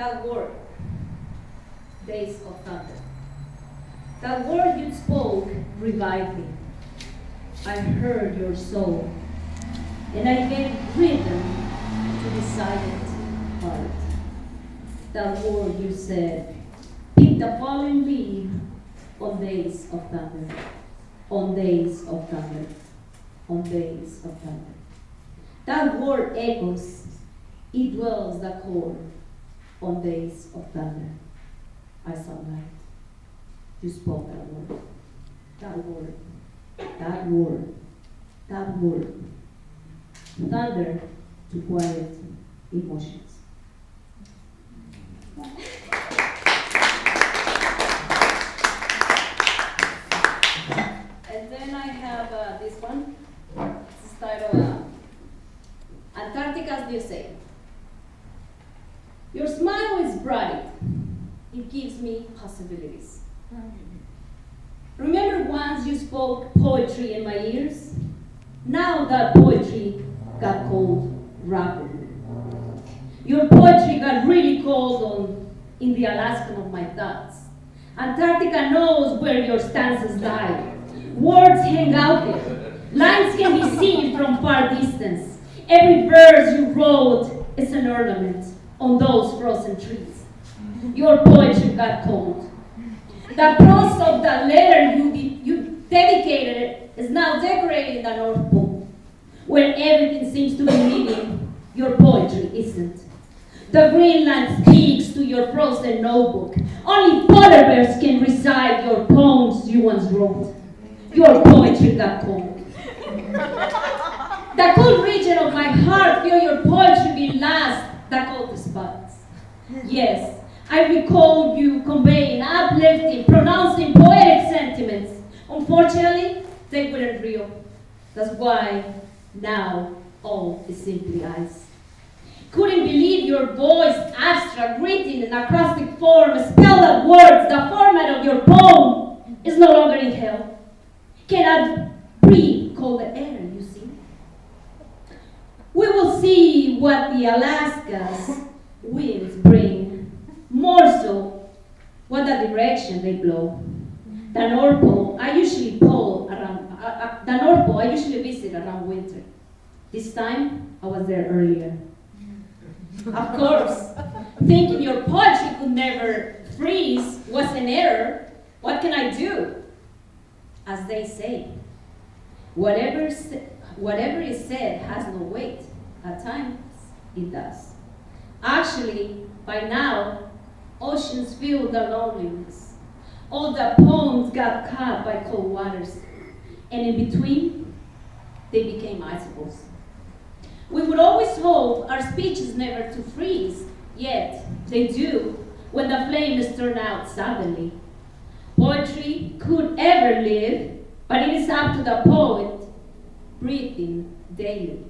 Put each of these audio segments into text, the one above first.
that word, days of thunder. That word you spoke revived me. I heard your soul, and I gave rhythm to the silent heart. That word you said, pick the fallen leaf on days of thunder, on days of thunder, on days of thunder. That word echoes, it dwells the core on days of thunder. I saw light. You spoke that word, that word, that word, that word. Thunder to quiet emotions. And then I have this one. This is titled Antarctica's New Say. Your smile is bright. It gives me possibilities. Remember once you spoke poetry in my ears? Now that poetry got cold rapidly. Your poetry got really cold in the Alaskan of my thoughts. Antarctica knows where your stanzas lie. Words hang out there. Lines can be seen from far distance. Every verse you wrote is an ornament on those frozen trees. Your poetry got cold. The prose of the letter you dedicated is now decorating the North Pole, where everything seems to be living. Your poetry isn't. The Greenland speaks to your frozen notebook. Only polar bears can recite your poems you once wrote. Your poetry got cold. The cold region of my heart feel your poetry be last the coldest spots. Yes, I recall you conveying, uplifting, pronouncing poetic sentiments. Unfortunately, they weren't real. That's why now all is simply ice. Couldn't believe your voice, abstract, written in acrostic form, spelled out words, the format of your poem is no longer in hell. Cannot breathe cold air, you see. We will see what the Alaska's winds bring, more so what the direction they blow. The North Pole, I usually visit around winter. This time, I was there earlier. Of course, thinking your poetry could never freeze was an error. What can I do? As they say, whatever is said has no weight. At times, it does. Actually, by now, oceans feel the loneliness. All the poems got caught by cold waters, and in between, they became icicles. We would always hope our speeches never to freeze, yet they do when the flames turn out suddenly. Poetry could ever live, but it is up to the poet breathing daily.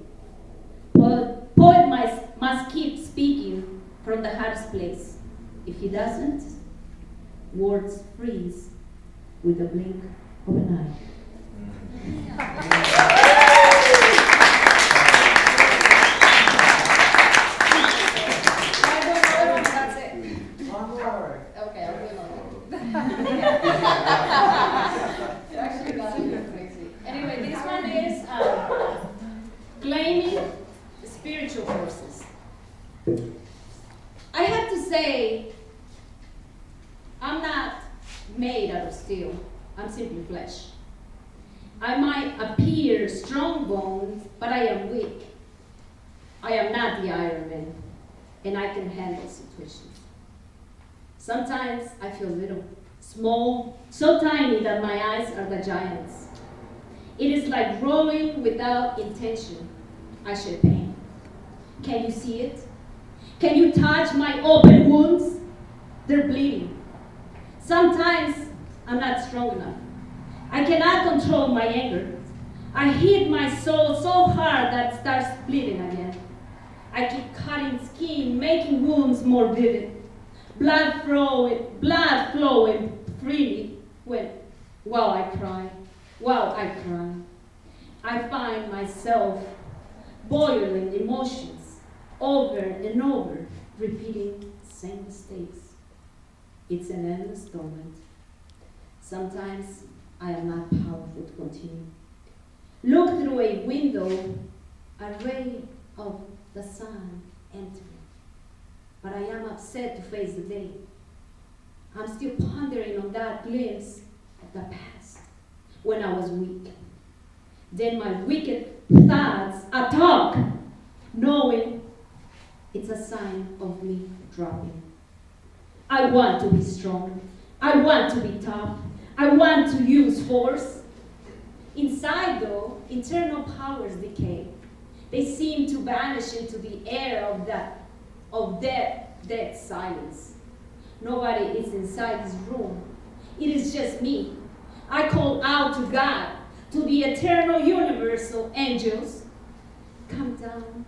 Poet must keep speaking from the hottest place. If he doesn't, words freeze with a blink of an eye. Okay, I'll do another. It actually got a bit crazy. Anyway, this one is claiming spiritual forces. I have to say, I'm not made out of steel. I'm simply flesh. I might appear strong boned, but I am weak. I am not the Iron Man, and I can handle situations. Sometimes I feel little, small, so tiny that my eyes are the giants. It is like rolling without intention. I shed pain. Can you see it? Can you touch my open wounds? They're bleeding. Sometimes I'm not strong enough. I cannot control my anger. I hit my soul so hard that it starts bleeding again. I keep cutting skin, making wounds more vivid. Blood flowing freely while I cry. I find myself boiling emotions over and over, repeating same mistakes. It's an endless torment. Sometimes I am not powerful to continue. Look through a window, a ray of the sun entering. But I am upset to face the day. I'm still pondering on that glimpse of the past, when I was weak. Then my wicked thoughts attack, knowing it's a sign of me dropping. I want to be strong. I want to be tough. I want to use force. Inside, though, internal powers decay. They seem to vanish into the air of dead silence. Nobody is inside this room. It is just me. I call out to God, to the eternal universal angels. Come down,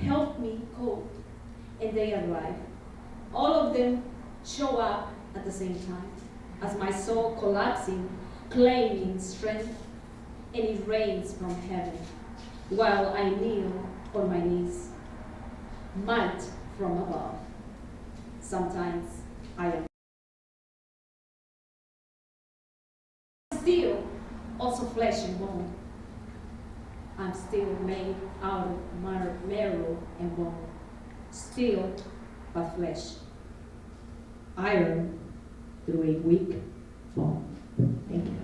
help me cope. And they arrive. All of them show up at the same time, as my soul collapsing, claiming strength, and it rains from heaven, while I kneel on my knees. Might from above. Sometimes I am still also flesh and bone. I'm still made out of marrow and bone. Still but flesh. Iron through a weak bone. Thank you.